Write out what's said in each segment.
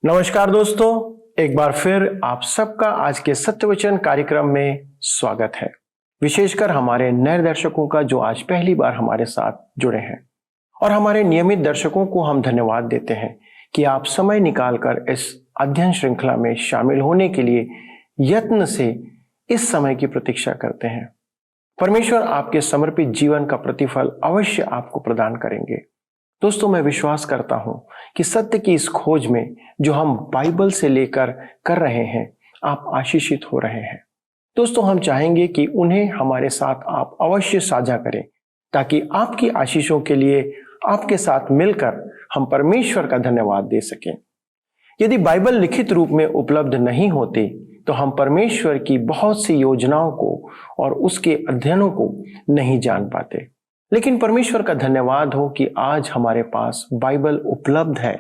नमस्कार दोस्तों, एक बार फिर आप सबका आज के सत्यवचन कार्यक्रम में स्वागत है। विशेषकर हमारे नए दर्शकों का जो आज पहली बार हमारे साथ जुड़े हैं, और हमारे नियमित दर्शकों को हम धन्यवाद देते हैं कि आप समय निकालकर इस अध्ययन श्रृंखला में शामिल होने के लिए यत्न से इस समय की प्रतीक्षा करते हैं। परमेश्वर आपके समर्पित जीवन का प्रतिफल अवश्य आपको प्रदान करेंगे। दोस्तों, मैं विश्वास करता हूं कि सत्य की इस खोज में जो हम बाइबल से लेकर कर रहे हैं, आप आशीषित हो रहे हैं। दोस्तों, हम चाहेंगे कि उन्हें हमारे साथ आप अवश्य साझा करें, ताकि आपकी आशीषों के लिए आपके साथ मिलकर हम परमेश्वर का धन्यवाद दे सकें। यदि बाइबल लिखित रूप में उपलब्ध नहीं होती तो हम परमेश्वर की बहुत सी योजनाओं को और उसके अध्ययनों को नहीं जान पाते। लेकिन परमेश्वर का धन्यवाद हो कि आज हमारे पास बाइबल उपलब्ध है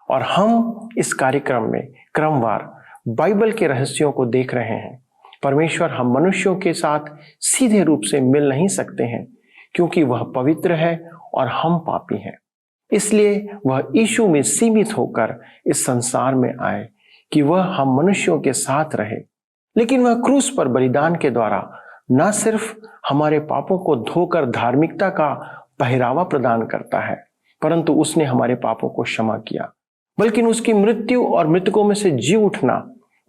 और हम इस कार्यक्रम में क्रमवार बाइबल के रहस्यों को देख रहे हैं। परमेश्वर हम मनुष्यों के साथ सीधे रूप से मिल नहीं सकते हैं, क्योंकि वह पवित्र है और हम पापी हैं। इसलिए वह यीशु में सीमित होकर इस संसार में आए कि वह हम मनुष्यों के साथ रहे। लेकिन वह क्रूस पर बलिदान के द्वारा न सिर्फ हमारे पापों को धोकर धार्मिकता का पहरावा प्रदान करता है, परंतु उसने हमारे पापों को क्षमा किया, बल्कि उसकी मृत्यु और मृतकों में से जी उठना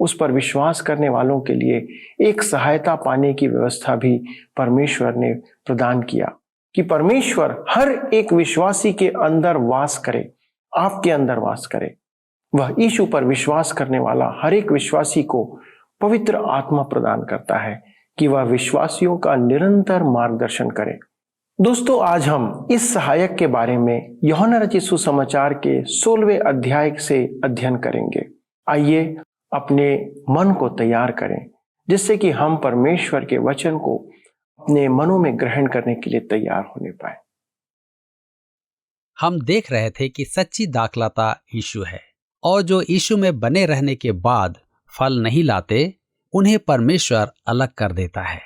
उस पर विश्वास करने वालों के लिए एक सहायता पाने की व्यवस्था भी परमेश्वर ने प्रदान किया, कि परमेश्वर हर एक विश्वासी के अंदर वास करे, आपके अंदर वास करे। वह यीशु पर विश्वास करने वाला हर एक विश्वासी को पवित्र आत्मा प्रदान करता है कि वह विश्वासियों का निरंतर मार्गदर्शन करे। दोस्तों, आज हम इस सहायक के बारे में यूहन्ना रचित सुसमाचार के 16वें अध्याय से अध्ययन करेंगे। आइए अपने मन को तैयार करें, जिससे कि हम परमेश्वर के वचन को अपने मनों में ग्रहण करने के लिए तैयार होने पाए। हम देख रहे थे कि सच्ची दाखलता यीशु है, और जो यीशु में बने रहने के बाद फल नहीं लाते, उन्हें परमेश्वर अलग कर देता है।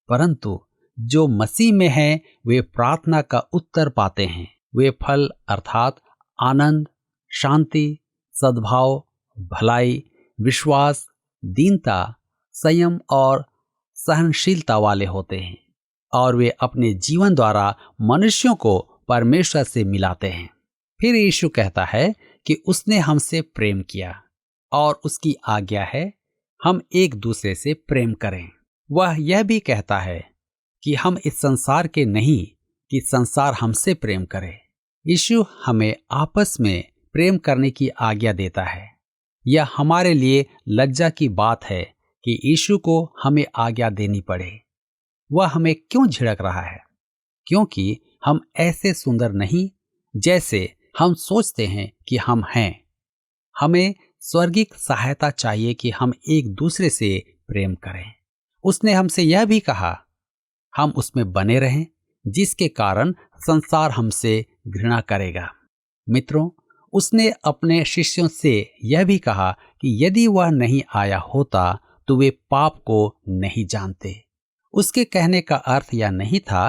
परंतु जो मसीह में हैं, वे प्रार्थना का उत्तर पाते हैं। वे फल अर्थात आनंद, शांति, सद्भाव, भलाई, विश्वास, दीनता, संयम और सहनशीलता वाले होते हैं, और वे अपने जीवन द्वारा मनुष्यों को परमेश्वर से मिलाते हैं। फिर यीशु कहता है कि उसने हमसे प्रेम किया, और उसकी आज्ञा है हम एक दूसरे से प्रेम करें। वह यह भी कहता है कि हम इस संसार के नहीं, कि संसार हमसे प्रेम करे। यीशु हमें आपस में प्रेम करने की आज्ञा देता है। यह हमारे लिए लज्जा की बात है कि यीशु को हमें आज्ञा देनी पड़े। वह हमें क्यों झिड़क रहा है? क्योंकि हम ऐसे सुंदर नहीं जैसे हम सोचते हैं कि हम हैं। हमें स्वर्गिक सहायता चाहिए कि हम एक दूसरे से प्रेम करें। उसने हमसे यह भी कहा हम उसमें बने रहें, जिसके कारण संसार हमसे घृणा करेगा। मित्रों, उसने अपने शिष्यों से यह भी कहा कि यदि वह नहीं आया होता तो वे पाप को नहीं जानते। उसके कहने का अर्थ यह नहीं था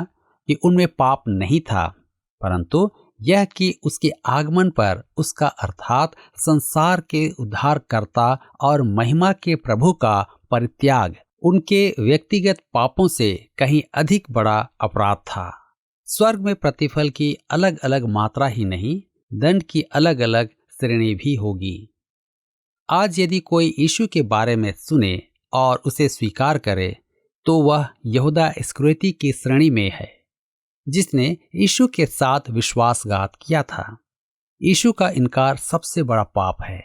कि उनमें पाप नहीं था, परंतु यह कि उसके आगमन पर उसका अर्थात संसार के उद्धारकर्ता और महिमा के प्रभु का परित्याग उनके व्यक्तिगत पापों से कहीं अधिक बड़ा अपराध था। स्वर्ग में प्रतिफल की अलग अलग मात्रा ही नहीं, दंड की अलग अलग श्रेणी भी होगी। आज यदि कोई यीशु के बारे में सुने और उसे स्वीकार करे, तो वह यहूदा इस्करियोती की श्रेणी में है, जिसने यीशु के साथ विश्वासघात किया था। यीशु का इनकार सबसे बड़ा पाप है।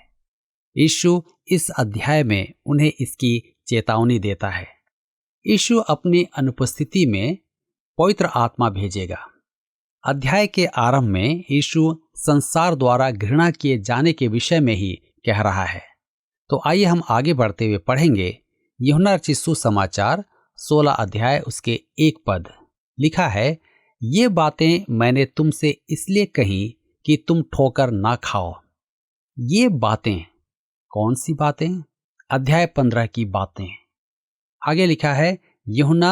यीशु इस अध्याय में उन्हें इसकी चेतावनी देता है। यीशु अपनी अनुपस्थिति में पवित्र आत्मा भेजेगा। अध्याय के आरंभ में यीशु संसार द्वारा घृणा किए जाने के विषय में ही कह रहा है। तो आइए हम आगे बढ़ते हुए पढ़ेंगे यूहन्ना रचित सुसमाचार 16 अध्याय उसके 1 पद। लिखा है, ये बातें मैंने तुमसे इसलिए कही कि तुम ठोकर ना खाओ। ये बातें कौन सी बातें? अध्याय 15 की बातें। आगे लिखा है यूहन्ना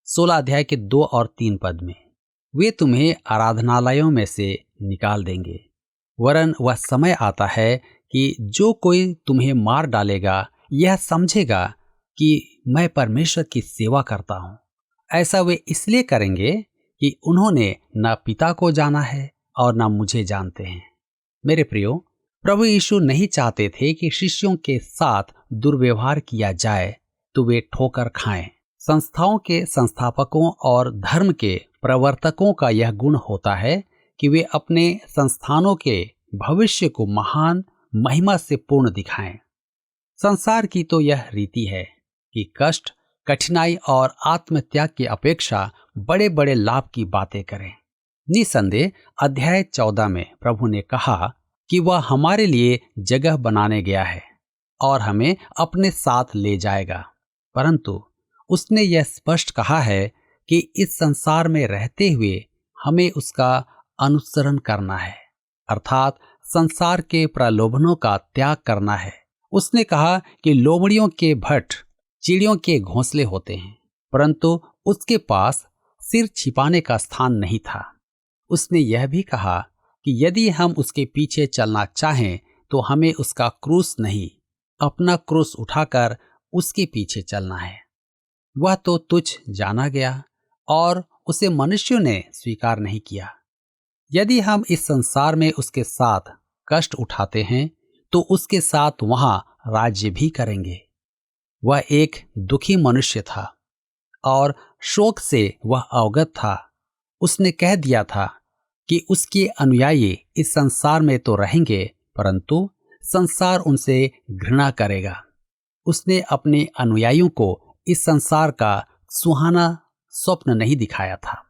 16 अध्याय के 2 और 3 पद में, वे तुम्हें आराधनालयों में से निकाल देंगे, वरन वह समय आता है कि जो कोई तुम्हें मार डालेगा यह समझेगा कि मैं परमेश्वर की सेवा करता हूँ। ऐसा वे इसलिए करेंगे कि उन्होंने न पिता को जाना है और न मुझे जानते हैं। मेरे प्रियो, प्रभु यीशु नहीं चाहते थे कि शिष्यों के साथ दुर्व्यवहार किया जाए तो वे ठोकर खाएं। संस्थाओं के संस्थापकों और धर्म के प्रवर्तकों का यह गुण होता है कि वे अपने संस्थानों के भविष्य को महान महिमा से पूर्ण दिखाएं। संसार की तो यह रीति है कि कष्ट, कठिनाई और आत्मत्याग की अपेक्षा बड़े बड़े लाभ की बातें करें। निसंदेह अध्याय 14 में प्रभु ने कहा कि वह हमारे लिए जगह बनाने गया है और हमें अपने साथ ले जाएगा। परंतु उसने यह स्पष्ट कहा है कि इस संसार में रहते हुए हमें उसका अनुसरण करना है, अर्थात संसार के प्रलोभनों का त्याग करना है। उसने कहा कि लोमड़ियों के भट्ट चिड़ियों के घोंसले होते हैं, परंतु उसके पास सिर छिपाने का स्थान नहीं था। उसने यह भी कहा कि यदि हम उसके पीछे चलना चाहें तो हमें उसका क्रूस नहीं, अपना क्रूस उठाकर उसके पीछे चलना है। वह तो तुच्छ जाना गया और उसे मनुष्यों ने स्वीकार नहीं किया। यदि हम इस संसार में उसके साथ कष्ट उठाते हैं तो उसके साथ वहां राज्य भी करेंगे। वह एक दुखी मनुष्य था और शोक से वह अवगत था। उसने कह दिया था कि उसके अनुयायी इस संसार में तो रहेंगे, परंतु संसार उनसे घृणा करेगा। उसने अपने अनुयायियों को इस संसार का सुहाना स्वप्न नहीं दिखाया था,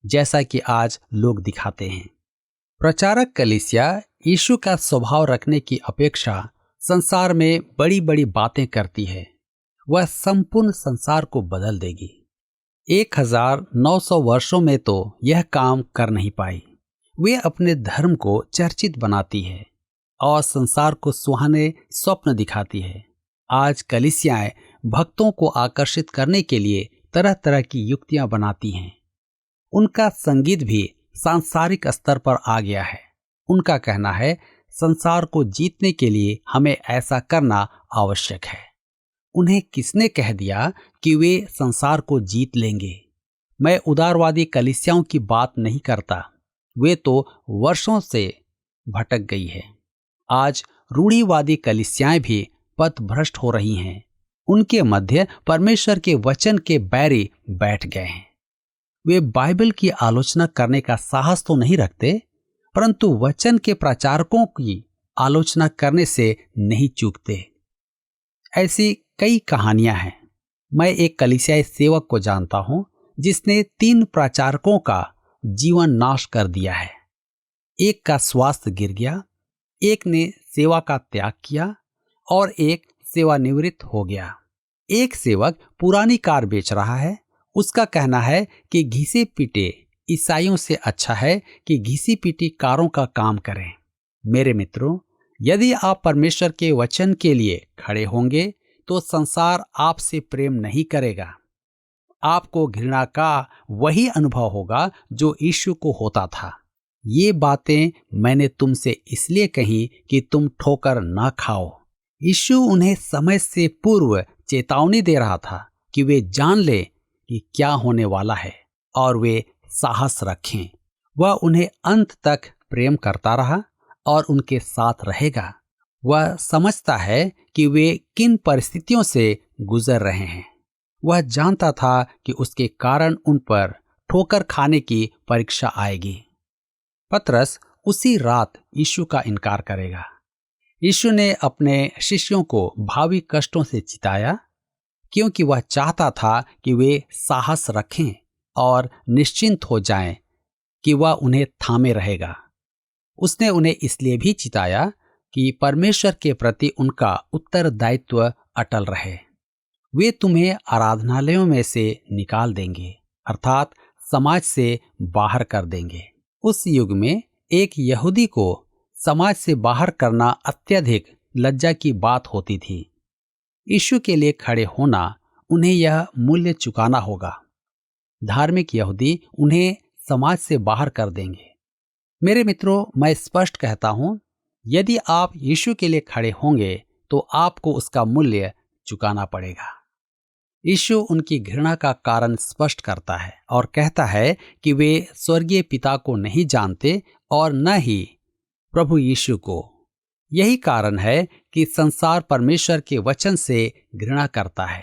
जैसा कि आज लोग दिखाते हैं। प्रचारक कलीसिया यीशु का स्वभाव रखने की अपेक्षा संसार में बड़ी बड़ी बातें करती है। वह संपूर्ण संसार को बदल देगी। 1900 वर्षों में तो यह काम कर नहीं पाई। वे अपने धर्म को चर्चित बनाती है और संसार को सुहाने स्वप्न दिखाती है। आज कलीसियाएं भक्तों को आकर्षित करने के लिए तरह तरह की युक्तियां बनाती हैं। उनका संगीत भी सांसारिक स्तर पर आ गया है। उनका कहना है संसार को जीतने के लिए हमें ऐसा करना आवश्यक है। उन्हें किसने कह दिया कि वे संसार को जीत लेंगे? मैं उदारवादी कलीसियाओं की बात नहीं करता, वे तो वर्षों से भटक गई है। आज रूढ़िवादी कलीसियाएं भी पथ भ्रष्ट हो रही हैं। उनके मध्य परमेश्वर के वचन के बैरी बैठ गए हैं। वे बाइबल की आलोचना करने का साहस तो नहीं रखते, परंतु वचन के प्रचारकों की आलोचना करने से नहीं चूकते। ऐसी कई कहानियां हैं। मैं एक कलीसियाई सेवक को जानता हूं जिसने 3 प्रचारकों का जीवन नाश कर दिया है। एक का स्वास्थ्य गिर गया, एक ने सेवा का त्याग किया और एक सेवानिवृत्त हो गया। एक सेवक पुरानी कार बेच रहा है। उसका कहना है कि घिसे पीटे ईसाइयों से अच्छा है कि घिसी पीटी कारों का काम करें। मेरे मित्रों, यदि आप परमेश्वर के वचन के लिए खड़े होंगे तो संसार आपसे प्रेम नहीं करेगा। आपको घृणा का वही अनुभव होगा जो यीशु को होता था। ये बातें मैंने तुमसे इसलिए कही कि तुम ठोकर न खाओ। यीशु उन्हें समय से पूर्व चेतावनी दे रहा था कि वे जान ले कि क्या होने वाला है और वे साहस रखें। वह उन्हें अंत तक प्रेम करता रहा और उनके साथ रहेगा। वह समझता है कि वे किन परिस्थितियों से गुजर रहे हैं। वह जानता था कि उसके कारण उन पर ठोकर खाने की परीक्षा आएगी। पतरस उसी रात यीशु का इनकार करेगा। यीशु ने अपने शिष्यों को भावी कष्टों से चिताया, क्योंकि वह चाहता था कि वे साहस रखें और निश्चिंत हो जाएं कि वह उन्हें थामे रहेगा। उसने उन्हें इसलिए भी चिताया कि परमेश्वर के प्रति उनका उत्तरदायित्व अटल रहे। वे तुम्हें आराधनालयों में से निकाल देंगे, अर्थात समाज से बाहर कर देंगे। उस युग में एक यहूदी को समाज से बाहर करना अत्यधिक लज्जा की बात होती थी। यीशु के लिए खड़े होना, उन्हें यह मूल्य चुकाना होगा। धार्मिक यहूदी उन्हें समाज से बाहर कर देंगे। मेरे मित्रों, मैं स्पष्ट कहता हूं, यदि आप यीशु के लिए खड़े होंगे तो आपको उसका मूल्य चुकाना पड़ेगा। यीशु उनकी घृणा का कारण स्पष्ट करता है और कहता है कि वे स्वर्गीय पिता को नहीं जानते और न ही प्रभु यीशु को। यही कारण है कि संसार परमेश्वर के वचन से घृणा करता है।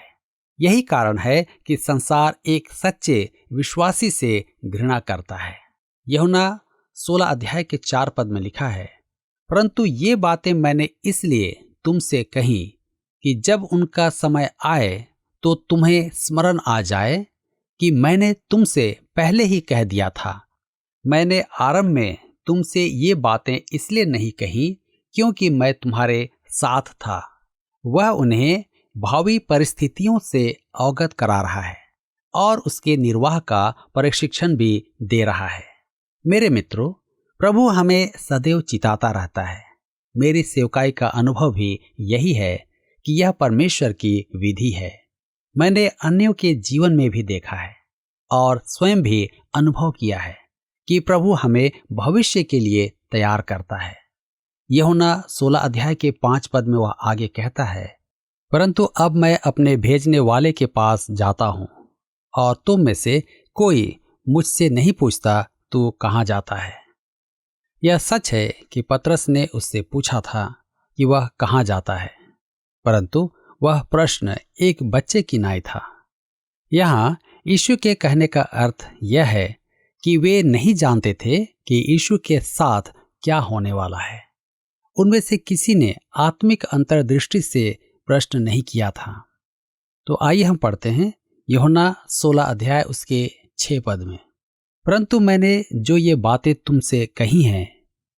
यही कारण है कि संसार एक सच्चे विश्वासी से घृणा करता है। यूहन्ना 16 अध्याय के 4 पद में लिखा है, परंतु ये बातें मैंने इसलिए तुमसे कही कि जब उनका समय आए तो तुम्हें स्मरण आ जाए कि मैंने तुमसे पहले ही कह दिया था। मैंने आरंभ में तुमसे ये बातें इसलिए नहीं कही क्योंकि मैं तुम्हारे साथ था। वह उन्हें भावी परिस्थितियों से अवगत करा रहा है और उसके निर्वाह का प्रशिक्षण भी दे रहा है। मेरे मित्रों, प्रभु हमें सदैव चिताता रहता है। मेरी सेवकाई का अनुभव भी यही है कि यह परमेश्वर की विधि है। मैंने अन्यों के जीवन में भी देखा है और स्वयं भी अनुभव किया है कि प्रभु हमें भविष्य के लिए तैयार करता है। यूहन्ना 16 अध्याय के 5 पद में वह आगे कहता है, परंतु अब मैं अपने भेजने वाले के पास जाता हूँ और तुम में से कोई मुझसे नहीं पूछता तू कहाँ जाता है। यह सच है कि पतरस ने उससे पूछा था कि वह कहाँ जाता है, परंतु वह प्रश्न एक बच्चे की नाई था। यहाँ यीशु के कहने का अर्थ यह है कि वे नहीं जानते थे कि यीशु के साथ क्या होने वाला है। उनमें से किसी ने आत्मिक अंतर्दृष्टि से प्रश्न नहीं किया था। तो आइए हम पढ़ते हैं यूहन्ना 16 अध्याय उसके 6 पद में, परंतु मैंने जो ये बातें तुमसे कही हैं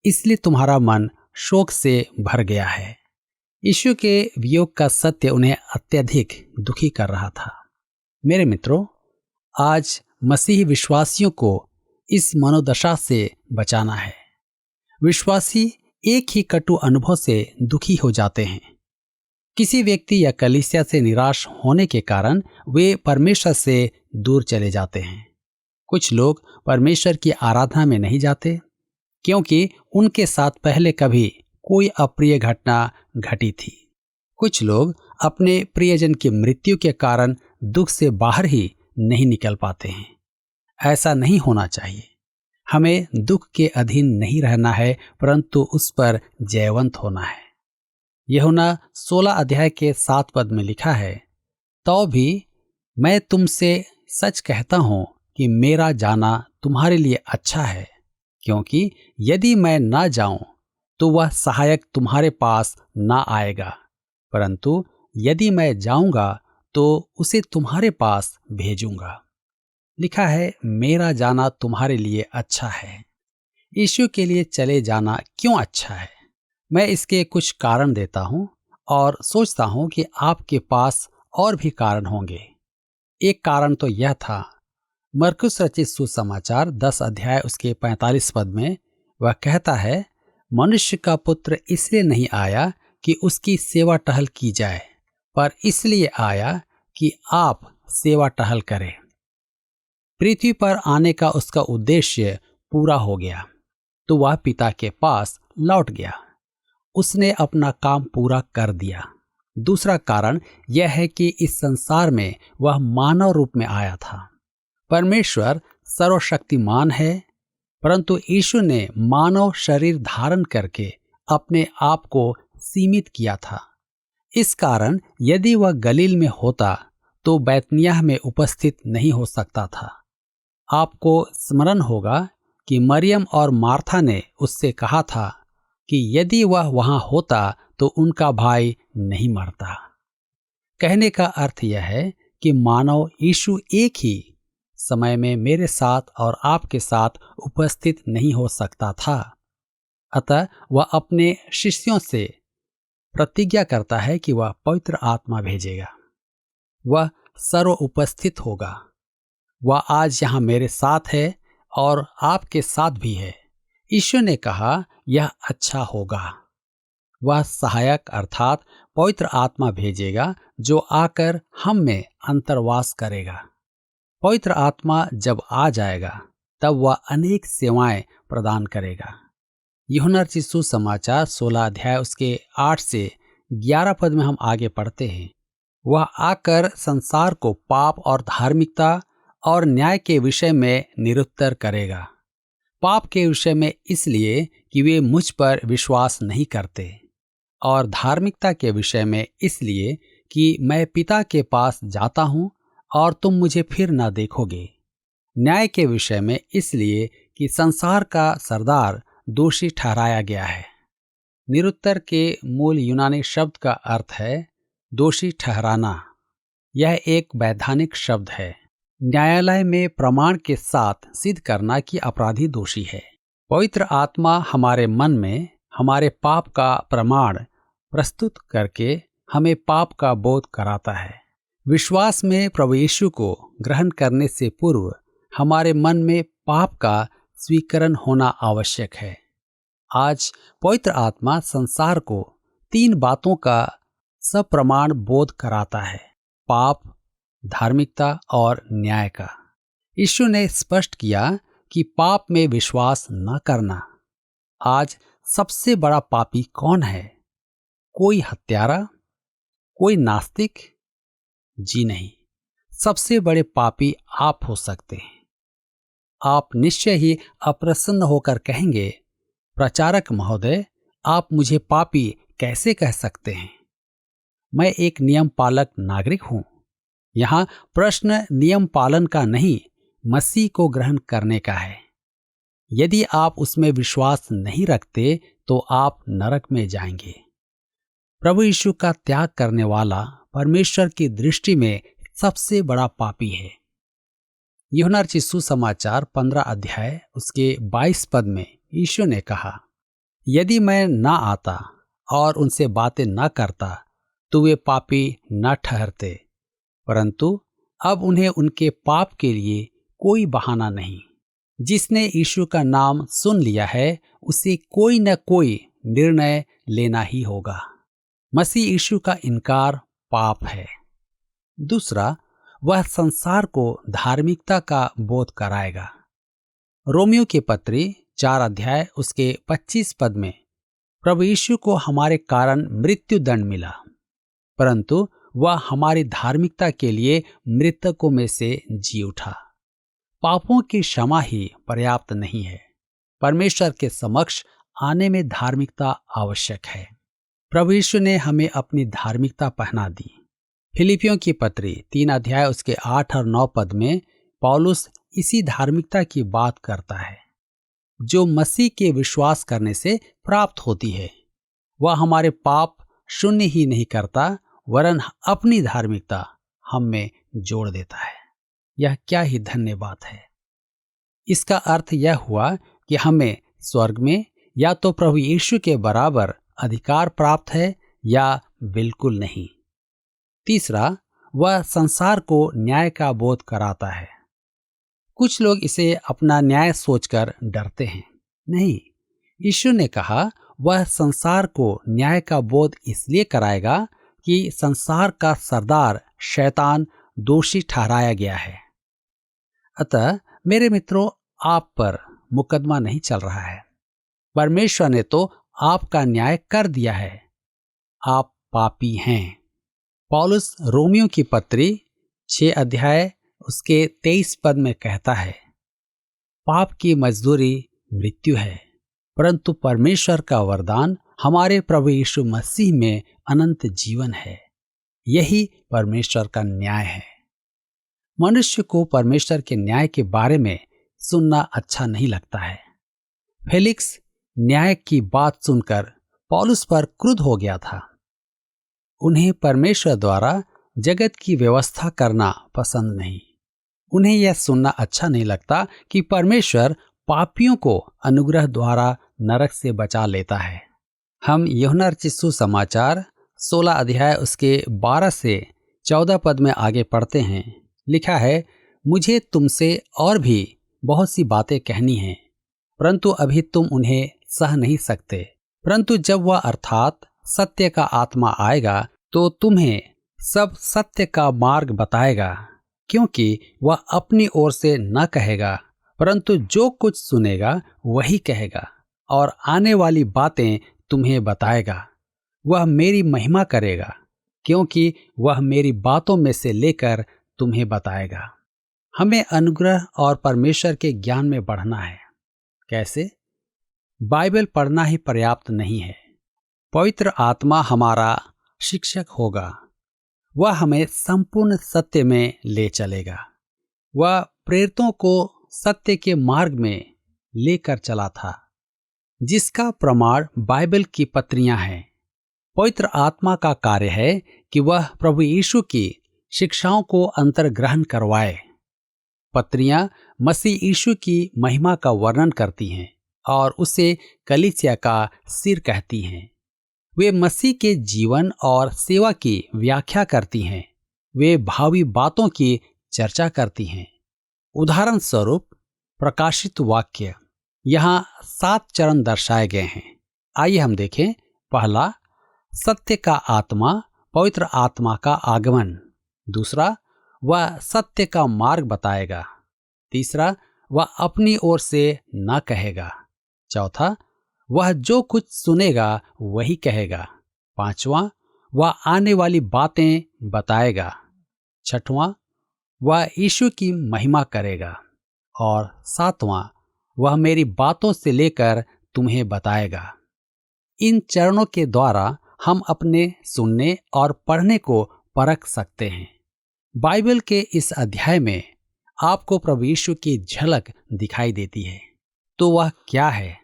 इसलिए तुम्हारा मन शोक से भर गया है। यीशु के वियोग का सत्य उन्हें अत्यधिक दुखी कर रहा था। मेरे मित्रों, आज मसीही विश्वासियों को इस मनोदशा से बचाना है। विश्वासी एक ही कटु अनुभव से दुखी हो जाते हैं। किसी व्यक्ति या कलीसिया से निराश होने के कारण वे परमेश्वर से दूर चले जाते हैं। कुछ लोग परमेश्वर की आराधना में नहीं जाते क्योंकि उनके साथ पहले कभी कोई अप्रिय घटना घटी थी। कुछ लोग अपने प्रियजन की मृत्यु के कारण दुख से बाहर ही नहीं निकल पाते हैं। ऐसा नहीं होना चाहिए। हमें दुख के अधीन नहीं रहना है, परंतु उस पर जयवंत होना है। यूहन्ना 16 अध्याय के 7 पद में लिखा है, तो भी मैं तुमसे सच कहता हूं कि मेरा जाना तुम्हारे लिए अच्छा है, क्योंकि यदि मैं ना जाऊं तो वह सहायक तुम्हारे पास ना आएगा, परंतु यदि मैं जाऊंगा तो उसे तुम्हारे पास भेजूंगा। लिखा है, मेरा जाना तुम्हारे लिए अच्छा है। यीशु के लिए चले जाना क्यों अच्छा है? मैं इसके कुछ कारण देता हूं और सोचता हूं कि आपके पास और भी कारण होंगे। एक कारण तो यह था, मरकुस रचित सुसमाचार 10 अध्याय उसके 45 पद में वह कहता है, मनुष्य का पुत्र इसलिए नहीं आया कि उसकी सेवा टहल की जाए, पर इसलिए आया कि आप सेवा टहल करें। पृथ्वी पर आने का उसका उद्देश्य पूरा हो गया तो वह पिता के पास लौट गया। उसने अपना काम पूरा कर दिया। दूसरा कारण यह है कि इस संसार में वह मानव रूप में आया था। परमेश्वर सर्वशक्तिमान है, परंतु यीशु ने मानव शरीर धारण करके अपने आप को सीमित किया था। इस कारण यदि वह गलील में होता तो बैतनिय्याह में उपस्थित नहीं हो सकता था। आपको स्मरण होगा कि मरियम और मार्था ने उससे कहा था कि यदि वह वहां होता तो उनका भाई नहीं मरता। कहने का अर्थ यह है कि मानव यीशु एक ही समय में मेरे साथ और आपके साथ उपस्थित नहीं हो सकता था। अतः वह अपने शिष्यों से प्रतिज्ञा करता है कि वह पवित्र आत्मा भेजेगा। वह सर्व उपस्थित होगा। वह आज यहाँ मेरे साथ है और आपके साथ भी है। यीशु ने कहा, यह अच्छा होगा। वह सहायक अर्थात पवित्र आत्मा भेजेगा जो आकर हम में अंतर्वास करेगा। पवित्र आत्मा जब आ जाएगा तब वह अनेक सेवाएं प्रदान करेगा। यूहन्ना रचित सुसमाचार 16 अध्याय उसके 8 से 11 पद में हम आगे पढ़ते हैं। वह आकर संसार को पाप और धार्मिकता और न्याय के विषय में निरुत्तर करेगा। पाप के विषय में इसलिए कि वे मुझ पर विश्वास नहीं करते, और धार्मिकता के विषय में इसलिए कि मैं पिता के पास जाता हूं और तुम मुझे फिर न देखोगे। न्याय के विषय में इसलिए कि संसार का सरदार दोषी ठहराया गया है। निरुत्तर के मूल यूनानी शब्द का अर्थ है दोषी ठहराना। यह एक वैधानिक शब्द है। न्यायालय में प्रमाण के साथ सिद्ध करना कि अपराधी दोषी है। पवित्र आत्मा हमारे मन में हमारे पाप का प्रमाण प्रस्तुत करके हमें पाप का बोध कराता है। विश्वास में प्रभु यीशु को ग्रहण करने से पूर्व हमारे मन में पाप का स्वीकरण होना आवश्यक है। आज पवित्र आत्मा संसार को 3 बातों का सप्रमाण बोध कराता है: पाप, धार्मिकता और न्याय का। यीशु ने स्पष्ट किया कि पाप में विश्वास न करना। आज सबसे बड़ा पापी कौन है? कोई हत्यारा? कोई नास्तिक? जी नहीं, सबसे बड़े पापी आप हो सकते हैं। आप निश्चय ही अप्रसन्न होकर कहेंगे, प्रचारक महोदय, आप मुझे पापी कैसे कह सकते हैं? मैं एक नियम पालक नागरिक हूं। यहां प्रश्न नियम पालन का नहीं, मसीह को ग्रहण करने का है। यदि आप उसमें विश्वास नहीं रखते तो आप नरक में जाएंगे। प्रभु यीशु का त्याग करने वाला परमेश्वर की दृष्टि में सबसे बड़ा पापी है। यूहन्ना रचित सुसमाचार 15 अध्याय उसके 22 पद में यीशु ने कहा, यदि मैं ना आता और उनसे बातें ना करता तो वे पापी न ठहरते, परंतु अब उन्हें उनके पाप के लिए कोई बहाना नहीं। जिसने यीशु का नाम सुन लिया है उसे कोई न कोई निर्णय लेना ही होगा। मसीह यीशु का इनकार पाप है। दूसरा, वह संसार को धार्मिकता का बोध कराएगा। रोमियो के पत्री 4 अध्याय उसके 25 पद में प्रभु यीशु को हमारे कारण मृत्यु दंड मिला, परंतु वह हमारी धार्मिकता के लिए मृतकों में से जी उठा। पापों की क्षमा ही पर्याप्त नहीं है। परमेश्वर के समक्ष आने में धार्मिकता आवश्यक है। प्रभु यीशु ने हमें अपनी धार्मिकता पहना दी। फिलिपियों की पत्री 3 अध्याय उसके 8 और 9 पद में पौलुस इसी धार्मिकता की बात करता है जो मसीह के विश्वास करने से प्राप्त होती है। वह हमारे पाप शून्य ही नहीं करता, वरन अपनी धार्मिकता हम में जोड़ देता है। यह क्या ही धन्य बात है। इसका अर्थ यह हुआ कि हमें स्वर्ग में या तो प्रभु यीशु के बराबर अधिकार प्राप्त है या बिल्कुल नहीं। तीसरा, वह संसार को न्याय का बोध कराता है। कुछ लोग इसे अपना न्याय सोचकर डरते हैं। नहीं, यीशु ने कहा वह संसार को न्याय का बोध इसलिए कराएगा कि संसार का सरदार शैतान दोषी ठहराया गया है। अतः मेरे मित्रों, आप पर मुकदमा नहीं चल रहा है। परमेश्वर ने तो आपका न्याय कर दिया है। आप पापी हैं। पौलुस रोमियो की पत्री 6 अध्याय उसके 23 पद में कहता है, पाप की मजदूरी मृत्यु है, परंतु परमेश्वर का वरदान हमारे प्रभु यीशु मसीह में अनंत जीवन है। यही परमेश्वर का न्याय है। मनुष्य को परमेश्वर के न्याय के बारे में सुनना अच्छा नहीं लगता है। फेलिक्स न्याय की बात सुनकर पौलुस पर क्रुद्ध हो गया था। उन्हें परमेश्वर द्वारा जगत की व्यवस्था करना पसंद नहीं। उन्हें यह सुनना अच्छा नहीं लगता कि परमेश्वर पापियों को अनुग्रह द्वारा नरक से बचा लेता है। हम यूहन्ना रचित सुसमाचार 16 अध्याय उसके 12 से 14 पद में आगे पढ़ते हैं। लिखा है, मुझे तुमसे और भी बहुत सी बातें कहनी हैं, परंतु अभी तुम उन्हें सह नहीं सकते। परंतु जब वह अर्थात सत्य का आत्मा आएगा तो तुम्हें सब सत्य का मार्ग बताएगा, क्योंकि वह अपनी ओर से न कहेगा, परंतु जो कुछ सुनेगा वही कहेगा और आने वाली बातें तुम्हें बताएगा। वह मेरी महिमा करेगा, क्योंकि वह मेरी बातों में से लेकर तुम्हें बताएगा। हमें अनुग्रह और परमेश्वर के ज्ञान में बढ़ना है। कैसे? बाइबल पढ़ना ही पर्याप्त नहीं है। पवित्र आत्मा हमारा शिक्षक होगा। वह हमें संपूर्ण सत्य में ले चलेगा। वह प्रेरितों को सत्य के मार्ग में लेकर चला था, जिसका प्रमाण बाइबल की पत्रियां हैं। पवित्र आत्मा का कार्य है कि वह प्रभु यीशु की शिक्षाओं को अंतर्ग्रहण करवाए। पत्रियां मसीह यीशु की महिमा का वर्णन करती हैं और उसे कलीसिया का सिर कहती हैं। वे मसीह के जीवन और सेवा की व्याख्या करती हैं। वे भावी बातों की चर्चा करती हैं। उदाहरण स्वरूप प्रकाशित वाक्य, यहाँ 7 चरण दर्शाए गए हैं। आइए हम देखें। पहला, सत्य का आत्मा, पवित्र आत्मा का आगमन। दूसरा, वह सत्य का मार्ग बताएगा। तीसरा, वह अपनी ओर से न कहेगा। चौथा, वह जो कुछ सुनेगा वही कहेगा। पांचवा, वह आने वाली बातें बताएगा। छठवां, वह यीशु की महिमा करेगा। और सातवां, वह मेरी बातों से लेकर तुम्हें बताएगा। इन चरणों के द्वारा हम अपने सुनने और पढ़ने को परख सकते हैं। बाइबल के इस अध्याय में आपको प्रभु यीशु की झलक दिखाई देती है। तो वह क्या है?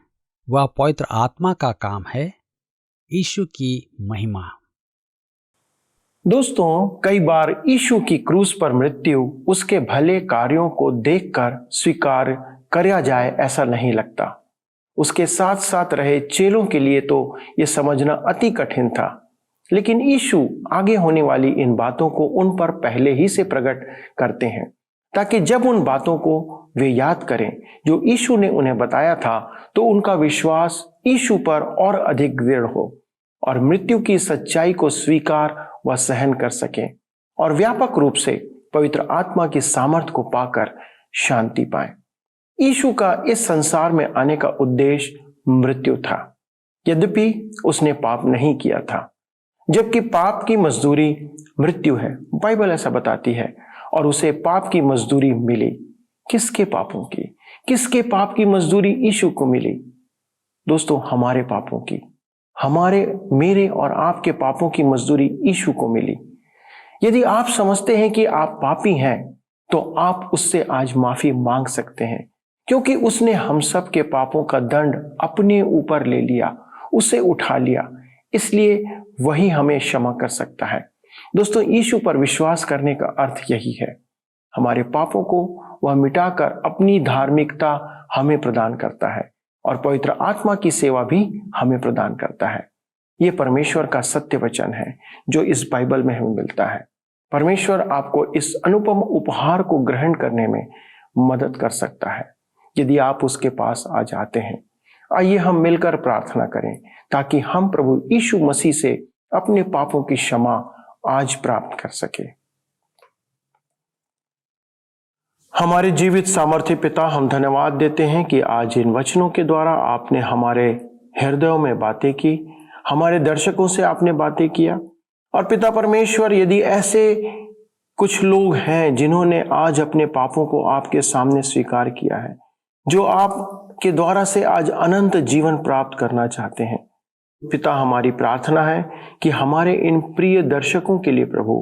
वह पवित्र आत्मा का काम है, यीशु की महिमा। दोस्तों, कई बार यीशु की क्रूस पर मृत्यु उसके भले कार्यों को देखकर स्वीकार किया जाए ऐसा नहीं लगता। उसके साथ साथ रहे चेलों के लिए तो यह समझना अति कठिन था, लेकिन यीशु आगे होने वाली इन बातों को उन पर पहले ही से प्रकट करते हैं, ताकि जब उन बातों को वे याद करें जो यीशु ने उन्हें बताया था, तो उनका विश्वास यीशु पर और अधिक दृढ़ हो और मृत्यु की सच्चाई को स्वीकार व सहन कर सकें और व्यापक रूप से पवित्र आत्मा की सामर्थ्य को पाकर शांति पाएं। यीशु का इस संसार में आने का उद्देश्य मृत्यु था, यद्यपि उसने पाप नहीं किया था, जबकि पाप की मजदूरी मृत्यु है। बाइबल ऐसा बताती है। और उसे पाप की मजदूरी मिली। किसके पापों की? किसके पाप की मजदूरी यीशु को मिली? दोस्तों, हमारे पापों की, मेरे और आपके पापों की मजदूरी यीशु को मिली। यदि आप समझते हैं कि आप पापी हैं, तो आप उससे आज माफी मांग सकते हैं, क्योंकि उसने हम सब के पापों का दंड अपने ऊपर ले लिया, उसे उठा लिया। इसलिए वही हमें क्षमा कर सकता है। दोस्तों, यीशु पर विश्वास करने का अर्थ यही है। हमारे पापों को वह मिटाकर अपनी धार्मिकता हमें प्रदान करता है और पवित्र आत्मा की सेवा भी हमें प्रदान करता है। यह परमेश्वर का सत्य वचन है जो इस बाइबल में हमें मिलता है। परमेश्वर आपको इस अनुपम उपहार को ग्रहण करने में मदद कर सकता है, यदि आप उसके पास आ जाते हैं। आइए हम मिलकर प्रार्थना करें ताकि हम प्रभु यीशु मसीह से अपने पापों की क्षमा आज प्राप्त कर सके। हमारे जीवित सामर्थ्य पिता, हम धन्यवाद देते हैं कि आज इन वचनों के द्वारा आपने हमारे हृदयों में बातें की, हमारे दर्शकों से आपने बातें किया। और पिता परमेश्वर, यदि ऐसे कुछ लोग हैं जिन्होंने आज अपने पापों को आपके सामने स्वीकार किया है, जो आपके द्वारा से आज अनंत जीवन प्राप्त करना चाहते हैं, पिता हमारी प्रार्थना है कि हमारे इन प्रिय दर्शकों के लिए प्रभु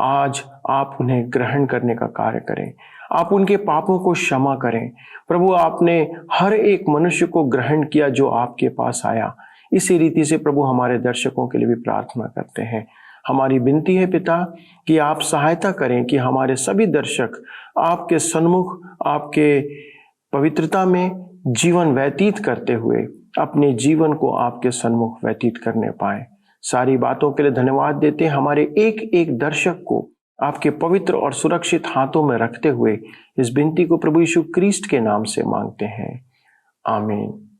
आज आप उन्हें ग्रहण करने का कार्य करें, आप उनके पापों को क्षमा करें। प्रभु, आपने हर एक मनुष्य को ग्रहण किया जो आपके पास आया। इसी रीति से प्रभु हमारे दर्शकों के लिए भी प्रार्थना करते हैं। हमारी विनती है पिता कि आप सहायता करें कि हमारे सभी दर्शक आपके सन्मुख, आपके पवित्रता में जीवन व्यतीत करते हुए अपने जीवन को आपके सन्मुख व्यतीत करने पाए। सारी बातों के लिए धन्यवाद देते हैं। हमारे एक एक दर्शक को आपके पवित्र और सुरक्षित हाथों में रखते हुए इस विनती को प्रभु यीशु क्रिस्ट के नाम से मांगते हैं। आमीन।